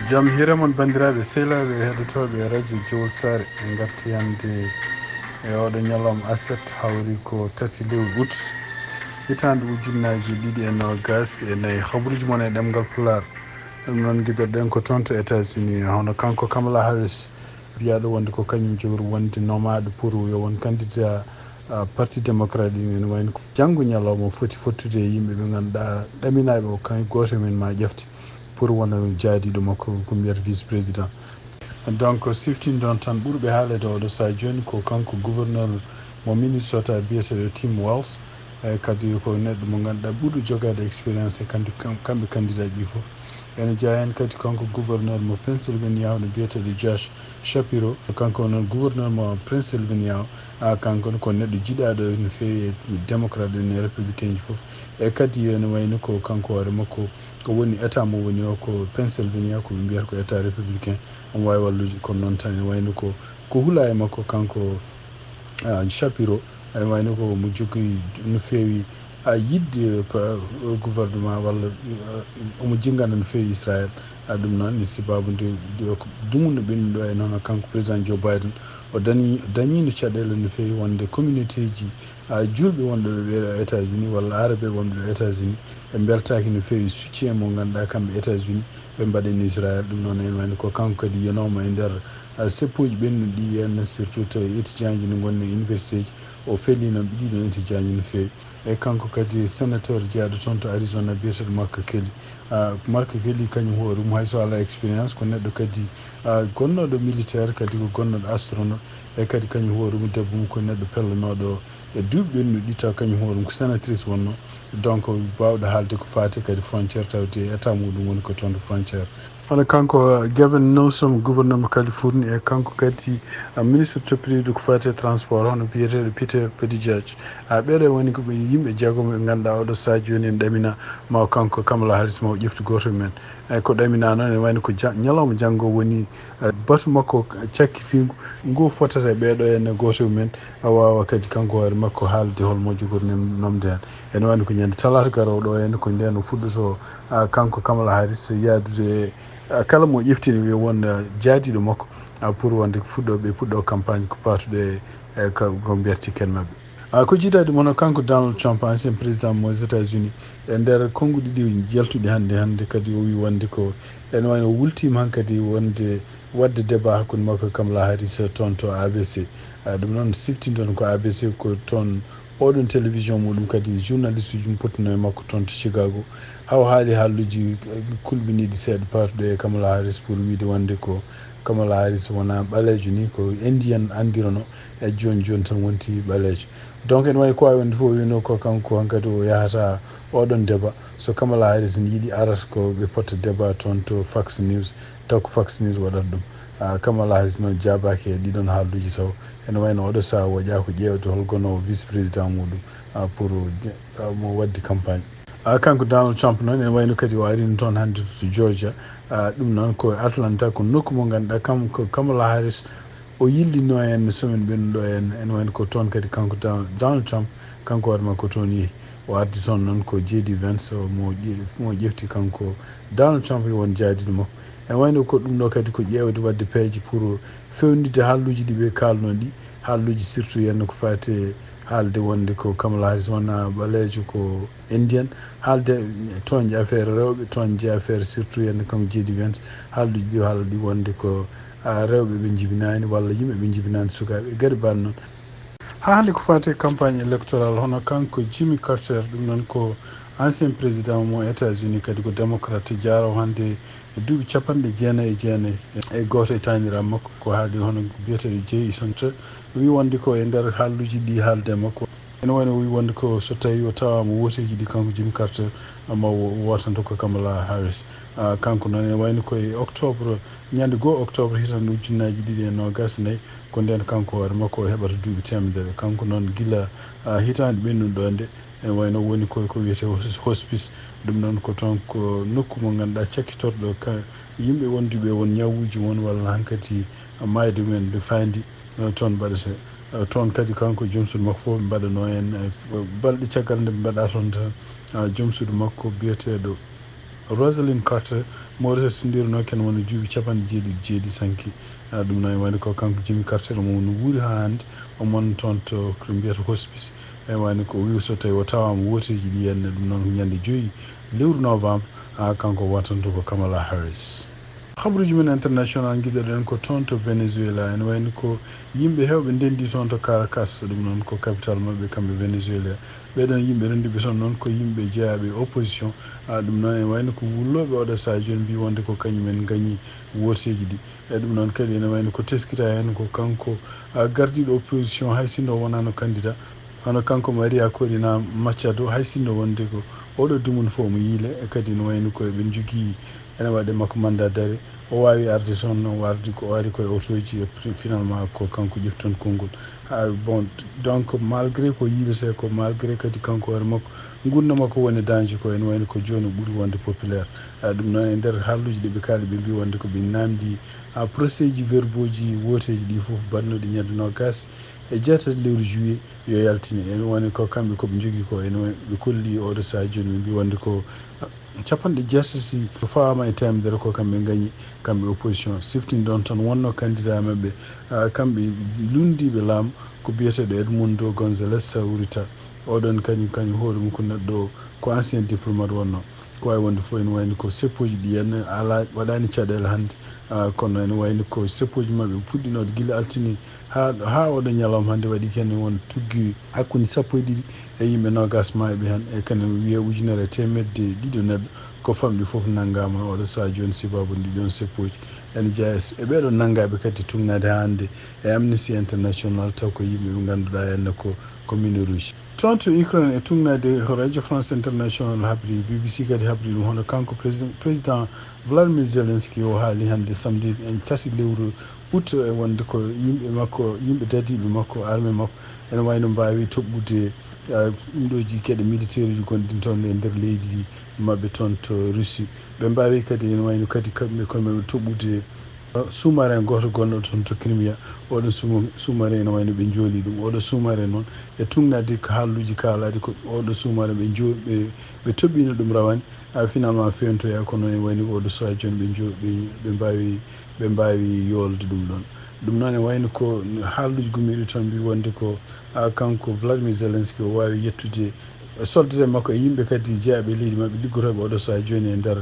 jam hiramon bandiraɓe sehlaɓe heɗotoɓe radio Jowol Sare en garti hande e oɗo ñalawma aset hawri ko 3 lewru août hitande ujunnaji 2024 habruji moon e ɗemgal Pulaar. ɗum noon guiɗirɗen ko toon to États-Unis hono kanko Kamala Harris mbiyaɗo wonde ko kañum jogori wonde nomaɗo pour yo won candidat parti démocrate ene wayno ko janggo ñalawma foti fottude e yimɓe ɓe ganduɗa ɗaminaɓe o kañ goto men ma ƴefte pour wona jaadiɗo makko ko mbiyata vice président. donc siftin ɗon tan ɓurɓe haalede oɗo sa joni ko kanko gouverneur mo Minnesota biyeteɗo Tim Walz kadi ko neɗɗo mo ganduɗa ɓurɗo jogade expérience e kamɓe candidat ji foof. ene jeeya hen kadi kanko gouverneur mo Pennsylvania no biyeteɗo Josh Shapiro, kanko noon gouverneur mo Pennsylvania kanko ko neɗɗo jiɗaɗo no fewi e démocrate e républicain ji foof e kadi ene wayno ko kanko hoore makko ko woni état mo woni o ko Pennsylvania ko ɓe mbiyata ko état républicain omo wawi wallude kono noon tan ene wayno ko huula e makko kanko Shapiro ene wayno ko mo jogui no fewi yidde gouvernement walla omo jingganda no fewi Israël. ɗum noon e sababude ko dumno ɓennuɗo e noon kanko président Joe Biden o dañino caɗele no fewi wonde communauté ji julɓe wonɓe ɗo États-Unis walla arabe wonɓe ɗo États-Unis ɓe beltaki no fewi soutien mo ganduɗa kamɓe États-Unis ɓe mbaɗen Israël. ɗum noon ene wayno ko kanko kadi yonoma e nder seppuji ɓennuɗi ɗi henna surtout to étudiant ji no gonne université ji o feeli noon ɓe ɗiɗon étudiant ji no fewi e kanko kadi sénateur jeyaɗo toon to Arizona biyeteɗo Mark Kelly. Mark Kelly kañum hoore mum hayso ala expérience ko neɗɗo kadi gonnoɗo militaire kadi ko gonnoɗo astronaute e kadi kañum hoore mum debbo mum ko neɗɗo pellanoɗo e duuɓi ɓennuɗi taw kañum hoore mum ko sénatrice wonno donc bawɗo haalde ko fati kadi frontiére tawde état muɗum woni ko toon to frontiére. hono kanko Gavin Newsom gouverneur mo Californie e kanko kadi ministre toppitiɗo ko fati e transport hono biyeteɗo Peter Buttigieg ɓeɗo woni ko ɓe yimɓe jeegom ɓe ganduɗa oɗo sa joni en ɗamina ma kanko Kamala Harris ma o ƴeftu goto men ko ɗamina noon ene wayno ko ñalawma janggo woni batu makko cakkitigu ngu fotata ɓeɗo henne goto men wawa kadi kanko hoore makko haalde holmo jogori nomde hen ene wayno ko ñande talata garowo henne ko nden o fuɗɗoto kanko Kamala Harris yaadude kala mo ƴeftini yo won jaadiɗo makko pour wonde fuɗɗoɓe puɗɗo campagne ko patuɗo e ko mbiyata ticket mabɓe. ko jiitade mono kanko Donald Trump ancien président mo États-Unis e nder konnguɗi ɗi jaltuɗi hannde kadi o wi wonde ko ene wayno o wultima han kadi wonde wadde débat hakkude makko Kamala Harris toon to ABC. ɗum noon siftinton ko ABC ko toon oɗon télévision muɗum kadi journaliste uji mum pottino e makko toon to Chicago haw haali haalluji kulɓiniɗi seeɗa patuɗo e Kamala Harris pour wiide wonde ko Kamala Harris wona ɓalejo ni ko indian andirono e joni tan wonti ɓalejo. donc ene wawi ko wawi wonde fof o wino ko kanko hankkadi o yahata oɗon débat so Kamala Harris ne yiiɗi arata ko ɓe potta débat toon to Fox News taw ko Fox News waɗata ɗum. Kamala Harris noon jabaki e ɗiɗon haalluji taw ene wayno oɗo saha waƴa ko ƴeewde holgono vice président muɗum pour mo waddi campagne. kanko Donald Trump noon ene wayno kadi o arino toon hannde to Georgia. ɗum noon ko Atlanta ko nokku mo ganduɗa kam ko Kamala Harris o yillino en semaine ɓennuɗo en ene wayno ko toon kadi kanko Donald Trump kanko hoore makko toon yeehi o ardi toon noon ko JD Vance mo ƴefti kanko Donald Trump yo won jaadiɗo makko ene wayno ko ɗum ɗo kadi ko ƴeewde wadde peeje pour fewnide haalluji ɗi ɓe kalno ɗi haalluji surtout henno ko fati haalde wonde ko Kamala Harris wona ɓalejo ko indian haalde toñje affaire rewɓe toñje affaire surtout henne kanko JD Vance haalluji ɗi haala ɗi wonde ko rewɓe ɓe jibinani walla yimɓe ɓe jibinani sukaɓe gari ban noon haali ko fati campagne électorale hono kanko Jimmy Carter ɗum noon ko ancien président mo États-Unis kadi ko démocrate jaraw hannde e duuɓi 99 e goto e taniraɓe makko ko haali hono biyeteɗo Jey Sonto wi wonde ko e nder haalluji ɗi haalde makko ene wayno wi wonde ko so tawi o tawama woteji ɗi kanko Jimmy Carter ma wotanto ko Kamala Harris. kanko noon ene wayno koye octobre ñande 1 octobre hitande ujunnaji 2024 ko nden kanko hoore makko o heɓata duuɓi temedere. kanko noon gila hitande ɓennuɗo nde ene wayno woni ko wiyete hospice. ɗum noon ko toon ko nokku mo ganduɗa cakkitorɗo yimɓe wonduɓe won ñawuji won walla hankkadi mayde mumen ɓe fandi toon mbaɗete toon kadi kanko joom suudu makko fof ɓe mbaɗano en balɗe caggal nde ɓe mbaɗa toon tan joom suudu makko biyeteɗo Rosalind Carter Moses ndirno ken woni juuɓi capanɗe jeeɗiɗi sanki ɗum noon wani ko kanko Jimmy Carter mo no wuuri ha hannde o mon toon to ko mbiyata hospice wani ko wi so tawi o tawama woteji ɗi henne ɗum noon ko ñande 5 lewru novembre kanko watanto ko Kamala Harris. Habruji men international giɗoɗen ko toon to Venezuela ene wayni ko yimɓe hewɓe ndendi toon to Caracas ɗum noon ko capital maɓɓe kamɓe Venezuela ɓeɗon yimɓe rendiɓe toon noon ko yimɓe jeeyaɓe opposition ɗum noon ene wayni ko wulloɓe oɗo saha joni mbi wonde ko kañumen gañi woteji ɗi ɗum noon kadi ene wayni ko teskita hen ko kanko gardiɗo opposition hay sinno wonano candidat hono kanko Maria Corina Machado hay sinno wonde ko oɗo dumun fo mo yiile kadi ne wayni ko eɓen jogui ene waɗe makko mandat dare o wawi arde toon wardi ko ari koye autoji finalement ko kanko ƴefton konngol bon donc malgré ko yiilete ko malgré kadi kanko hoore makko gurdam makko woni danger ko ene wayni ko joni ɓuuri wonde populaire ɗum noon e nder haalluji ɗi ɓe kaali ɓe mbi wonde ko ɓe namdi procès ji verbaux ji woteji ɗi foof bannoɗi ñande nogas e jeetati lewru juillet yo yaltini ene woni ko kamɓe koɓe jogui ko ene ɓe kolli oɗo saha joni ɓe mbi wonde ko capanɗe jeetati ko fawama e temedere ko kamɓe gañi kamɓe opposition siftini ɗon tan wonno candidat mabɓe kamɓe lundiɓe laamu ko biyeteɗo Edmundo Gonzales Urita oɗon kañum hoore mum ko neɗɗo ko ancien diplomate wonno ko wawi wonde fof ene wayni ko seppoji ɗi henna ala waɗani caɗele hannde kono ene wayni ko seppoji mabɓe puɗɗinode guila altini ha oɗo ñalawma hannde waɗi kene won tuggi hakkude 12 e yimɓe nogas mayɓe hen e kene wiye 1,200 neɗɗo ko famɗi foof nanggama oɗo saha joni sibabu ɗiɗon seppoji ene jeeya e ɓeɗo nanggaɓe kadi tugnade hannde e Amnesty International taw ko yimɓe ɓe ganduɗa henne ko mineruji toon to Ukraine e tugnade Radio France International habri BBC kadi habri ɗum hono kanko président Vladimir Zelensky o haali hannde samedi en 3 lewru août e wonde ko yimɓe makko yimɓe dadiɓe makko armé makko ene wayno mbawi toɓɓude ɗum ɗoji gueɗe militaire uji gonɗin toon e nder leydi mabɓe toon to Russie ɓe mbawi kadi ene wayno kadi kamɓe koye mabɓe toɓɓude sous-marin goto gonɗo toon to Crimea oɗon sous-marin ene wayno ɓe jooli ɗum oɗo sous-marin noon e tugnade ko haalluji kalade ko oɗo sous-marin ɓe toɓɓino ɗum rawane finalement fewnotoya kono e wayni oɗo saha joni ɓe mbawi yolde ɗum ɗon ɗum noon e wayno ko haalluji gummiɗo toon mbi wonde ko kanko Vladimir Zelensky o wawi yettude soldate makko e yimɓe kadi jeeyaɓe leydi mabɓe liggotoɓe oɗo saha joni e nder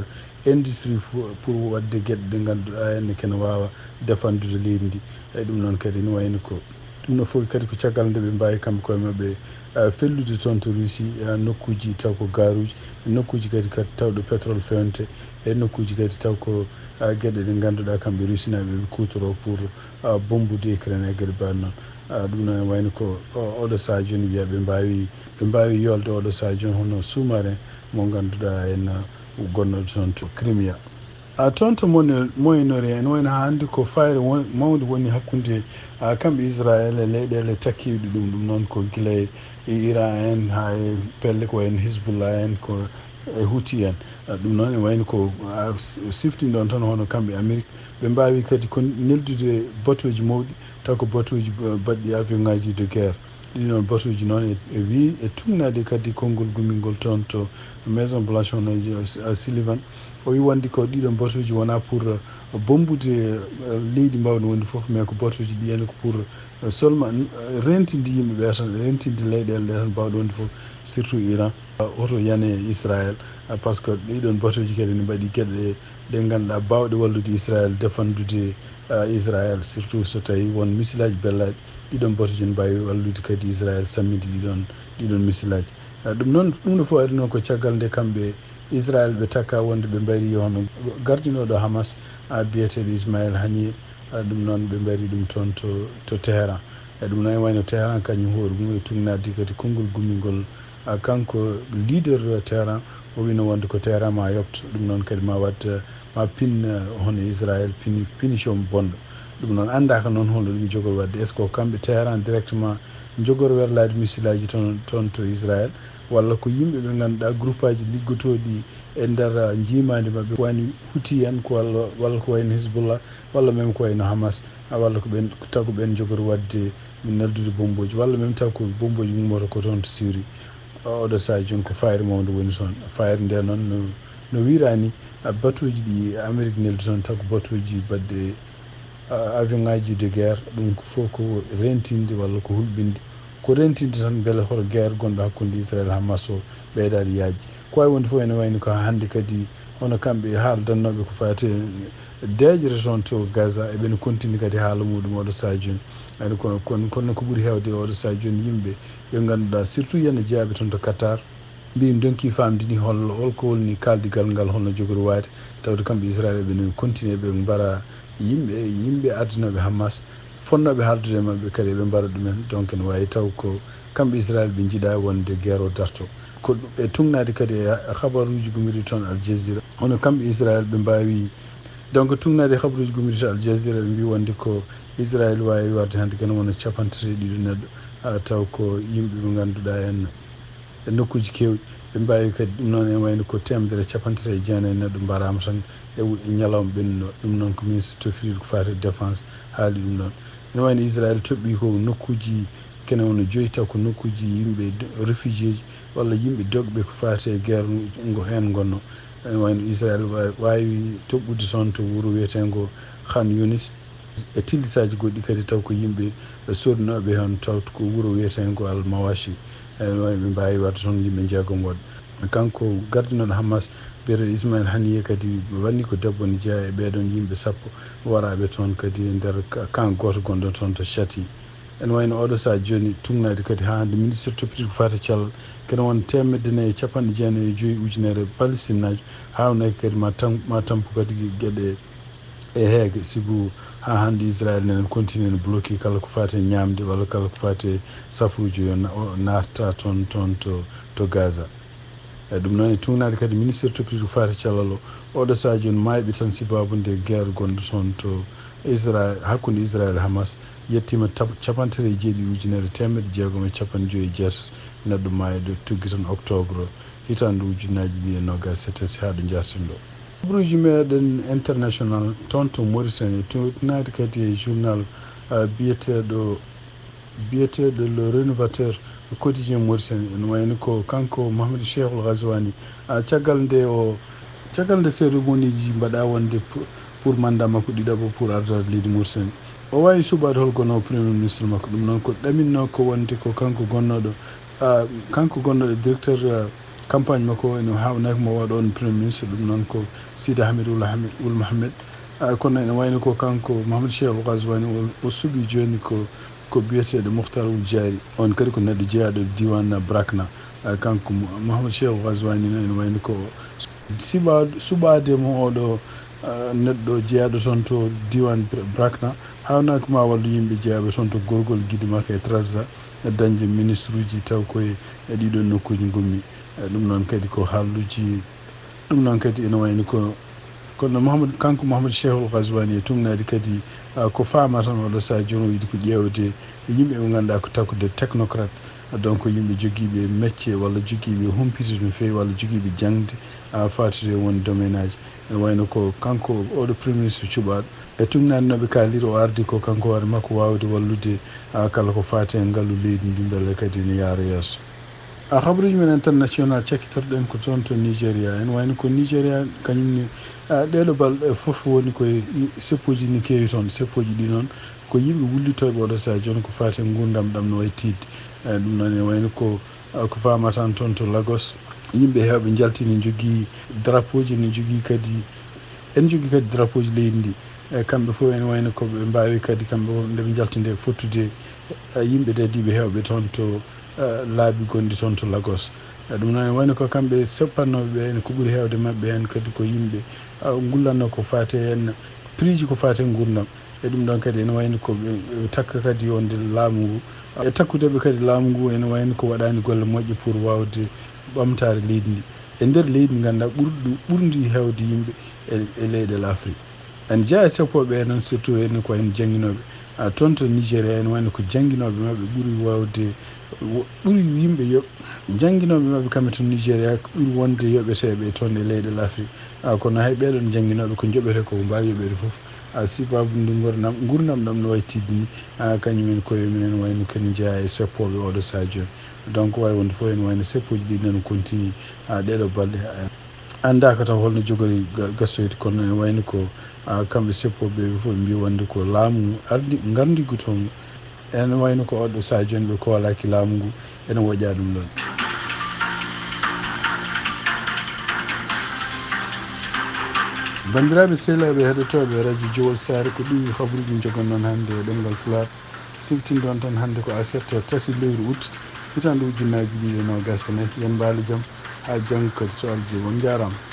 industrie pour wadde gueɗe ɗe ganduɗa henne kene wawa défendude leydi ndi eyi ɗum noon kadi ne wayno ko ɗum no foof kadi ko caggal nde ɓe mbawi kamɓe koye mabɓe fellude toon to Russie nokkuji taw ko garuji nokkuji kadi tawɗo pétrole fewnte e nokkuji kadi taw ko gueɗe ɗe ganduɗa kamɓe Russie naɓe ɓe kutoro pour bombude Ukraine e gueɗe mbaɗ noon ɗum noon e wayno ko oɗo saha joni wiya ɓe mbawi yolde oɗo saha joni hono sous-marin mo ganduɗa en gonnoɗo toon to Crimea toon to Moyen-Orient ene wayno hannde ko fayre mawde woni hakkude kamɓe Israël e leyɗele takkiɗe ɗum noon ko guila e Iran en ha e pelle ko wayno Hizbullah en ko e Houthi en ɗum noon e wayno ko siftini ɗon tan hono kamɓe Amérique ɓe mbawi kadi ko neldude batuji mawɗi taw ko batuji baɗɗi avion ngaji de guerre ɗi noon batuji noon e wi e tugnade kadi konngol gumingol toon to Maison Blanche hono Sullivan o wi wonde ko ɗiɗon batuji wona pour bombude leydi mbawdi wonde foof mais ko batuji ɗi ene ko pour seulement rentinde yimɓeɓe tan rentinde leyɗele ɗe tan mbawɗe wonde foof surtout Iran oto yane Israël par ce que ɗiɗon batuji kadi ne mbaɗi gueɗe ɗe ganduɗa bawɗe wallude Israël défendude Israël surtout so tawi won missilaji bellaɗi ɗiɗon batuji ne mbawi wallude kadi Israël samminde ɗiɗon missilaji ɗum noon ɗum no fof ari noon ko caggal nde kamɓe Israël ɓe takka wonde ɓe mbari hono gardinoɗo Hamas biyeteɗo Ismaël Haniyeh ɗum noon ɓe mbari ɗum toon to Téhéran e ɗum noon e wayno Téhéran kañum hoore mum e tugnade kadi konngol gummingol kanko leader Téhéran o wino wonde ko Téhéran ma yobto ɗum noon kadi ma ma pinne hono Israël punition bonɗo ɗum noon andaka noon holno ɗum jogori wadde est ce que ko kamɓe Téhéran directement jogori werlade missilaji toon to Israël walla ko yimɓe ɓe ganduɗa groupe aji liggotoɗi e nder jimadi mabɓe ko wayno Houthi en ko walla ko wayno Hizbullah walla même ko wayno Hamas walla ko ɓen taw ko ɓen jogori wadde neldude bomboji walla même taw ko bomboji gummoto ko toon to Syrie oɗo saha joni ko fayre mawde woni toon fayre nde noon no wirani batuji ɗi Amérique neldi tako batuji badde avion ngaji de guerre ɗum fof ko rentinde walla ko hulɓinde ko rentinde tan beele hoto guerre gonɗo hakkude Israël Hamas o ɓeydade yaaji ko wawi wonde fof ene wayno ko hannde kadi hono kamɓe haaldannoɓe ko fate deejere toon to Gaza eɓene continue kadi haala muɗum oɗo saha joni ani kono ko ɓuuri hewde oɗo saha joni yimɓe ɓe ngannduɗa surtout yene jeeyaɓe toon to Qatar mbimi donki famdini holko woni kaldigal ngal holno jogori waade tawde kamɓe Israël eɓene continue ɓe mbara yimɓe addunoɓe Hamas fonnoɓe haaldude e maɓɓe kadi eɓe mbara ɗumen donc ne wawi taw ko kamɓe Israël ɓe jiiɗa wonde guerre o darto ko e tugnade kadi e habaruji gomiri toon Al Jazeera hono kamɓe Israël ɓe mbawi donc tugnade habaruji gomiri to Al Jazeera ɓe mbi wonde ko Israël wawi warde hannde kene wona 33 neɗɗo taw ko yimɓe ɓe ngannduɗa en e nokkuji kewɗi ɓe mbawi kadi ɗum noon en wayno ko 139 neɗɗo mbarama tan e ñalawma ɓennuɗo ɗum noon ko ministre tofiri ko fate défense haali ɗum ɗon ene wayno Israël toɓɓi ko nokkuji kene wono joyi taw ko nokkuji yimɓe réfugié ji walla yimɓe dogɓe ko fate guerre hen gonno ene wayno Israël wawi toɓɓude toon to wuuro wiyetengo Khan Younis e tillisaji goɗɗi kadi taw ko yimɓe sodnoɓe hen tawta ko wuuro wiyetengo Al Mawashi ene wawi ɓe mbawi wadde toon yimɓe jeegom waɗa kanko gardinoɗo Hamas biyete Ismail Haniyeh kadi wanni ko debbo ne jeeya e ɓeɗon yimɓe 10 waraɓe toon kadi e nder camp goto gonɗon toon to Chati ene wayno oɗo saha joni tugnade kadi ha hande ministre toppiti ko fata cellal kene won 195 palestinajo hawnaki kadi ma tampo kadi gueɗe e heege sibu ha hande Israël nenen continue ne bloqué kala ko fate ñamde walla kala ko fate safuji yo natta toon to Gaza ɗum noon e tugnade kadi ministre toppiti ko fate cellal o oɗo saha joni mayɓe tan sibabude guerre gonɗo toon to Israël hakkude Israël Hamas yettima 650,157 neɗɗo maayde tuggi tan octobre hitande ujunnaji ɗi e 23 haɗo jarten ɗo habruji meɗen international toon to Mauritanie tugnade kadi e journal biyeteɗo le rénovateur quotidien Mauritanie ene wayno ko kanko Mahamadou Cheikhul Ghazouani caggal nde cérémonie ji mbaɗa wonde pour mandat makko ɗiɗaɓo pour ardade leydi Mauritanie o wawi suɓade holgono premier ministre makko ɗum noon ko ɗaminno ko wonde ko kanko gonnoɗo directeur campagne makko ene hawnaki mo waɗa on premier ministre ɗum noon ko Sidi Ahmed Ould Mohamed kono ene wayno ko kanko Mahamadou Cheikhul Ghazouani o suuɓi joni ko biyeteɗo Mouhtar Ould Diary on kadi ko neɗɗo jeeyaɗo diwan Brakna kanko Mahamadou Cheikhul Ghazouani no ene wayno ko suɓademo oɗo neɗɗo jeeyaɗo toon to diwan Brakna hawnaki ma wallu yimɓe jeeyaɓe toon to gorgol guide makko e Trarza dañde ministre uji taw koye ɗiɗon nokkuji gommi ɗum noon kadi ko haalluji ɗum noon kadi ene wayno kono kanko Mouhamadou Cheikhul Ghazouani e tugnade kadi ko fama tan oɗo saha joni o yiiɗi ko ƴewde yimɓe ɓe ganduɗa ko takkude technocrate donc yimɓe joguiɓe métier walla joguiɓe humpito no fewi walla joguiɓe jangde fatude woni domaine aji ene wayno ko kanko oɗo premier ministre cuɓaɗo e tugnannoɓe kaaliri o ardi ko kanko hoore makko wawde wallude kala ko fate ngaalu leydi ndi beele kadi ne yaara yeeso habruji men international cakkitorɗen ko toon to Nigéria ene wayno ko Nigéria kañumne ɗeɗo balɗe foof woni koye seppoji ni keewi toon seppoji ɗi noon ko yimɓe wullitoɓe oɗo saha joni ko fate gurdam ɗam no way tidde ɗum noon ene wayno ko fama tan toon to Lagos yimɓe hewɓe jaltini jogui drapeau ji ne jogui kadi drapeau ji leydi ndi kamɓe fof ene wayno koɓe mbawi kadi kamɓe ndeɓe jaltinde fottude yimɓe dediɓe hewɓe toon to laabi gonɗi toon to Lagos ɗum noon ene wayno ko kamɓe seppannoɓe ɓe ene ko ɓuuri hewde mabɓe hen kadi ko yimɓe gullanno ko fate hen prix ji ko fate gurdam e ɗum ɗon kadi ene wayno ko ɓe takka kadi wonde laamu ngu e takkudeɓe kadi laamu ngu ene wayno ko waɗani golle moƴƴe pour wawde ɓamtare leydi ndi e nder leydi ganduɗa ɓurdi hewde yimɓe e leyɗel Afrique en jeeya seppoɓe noon surtout ene ko hen jangguinoɓe toon to Nigéria ene wayno ko jangguinoɓe mabɓe ɓuuri yimɓe jangguinoɓe mabɓe kamɓe to Nigéria ɓuuri wonde yoɓeteɓe toon e leyɗel Afrique kono hay ɓeɗon jangguinoɓe ko joɓete koko mbawi yoɓede foof sibabu ndu gurdam ɗam no way tidde ni kañumen koye minen wayno ken jeeya e seppoɓe oɗo saha joni donc wawi wonde fof ene wayno seppoji ɗi nano continue ɗeɗo balɗe annda ko taw holno jogori gasoyde kono ene wayno ko kamɓe seppoɓe fof ɓe mbi wonde ko laamu ardi gardigu toon ene wayno ko oɗo saha joni ɓe koolaki laamu ngu ene woƴa ɗum ɗon. bandiraɓe sehlaɓe heɗotoɓe radio Diowol Sare ko ɗi habaruji jogon noon hannde e ɗemgal Pulaar siftindon tan hannde ko aset 3 lewru août hitande ujunnaji 2024 yen mbaali jaam ha janggo kadi so Allah jaaɓi on jarama.